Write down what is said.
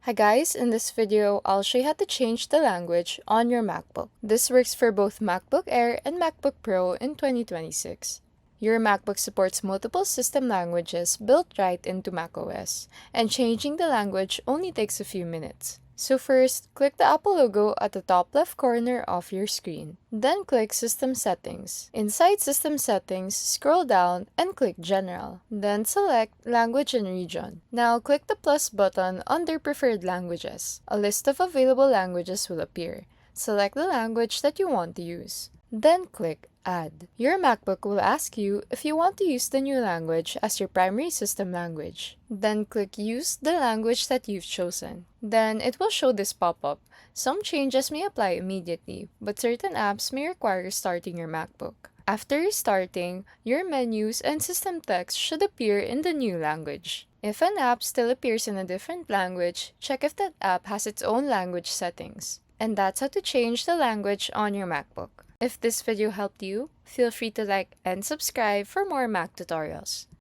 Hi guys, in this video, I'll show you how to change the language on your MacBook. This works for both MacBook Air and MacBook Pro in 2026. Your MacBook supports multiple system languages built right into macOS, and changing the language only takes a few minutes. So first, click the Apple logo at the top left corner of your screen. Then click System Settings. Inside System Settings, scroll down and click General. Then select Language and Region. Now click the plus button under Preferred Languages. A list of available languages will appear. Select the language that you want to use. Then click Add. Your MacBook will ask you if you want to use the new language as your primary system language. Then click Use the language that you've chosen. Then it will show this pop-up. Some changes may apply immediately, but certain apps may require restarting your MacBook. After restarting, your menus and system text should appear in the new language. If an app still appears in a different language, check if that app has its own language settings. And that's how to change the language on your MacBook. If this video helped you, feel free to like and subscribe for more Mac tutorials.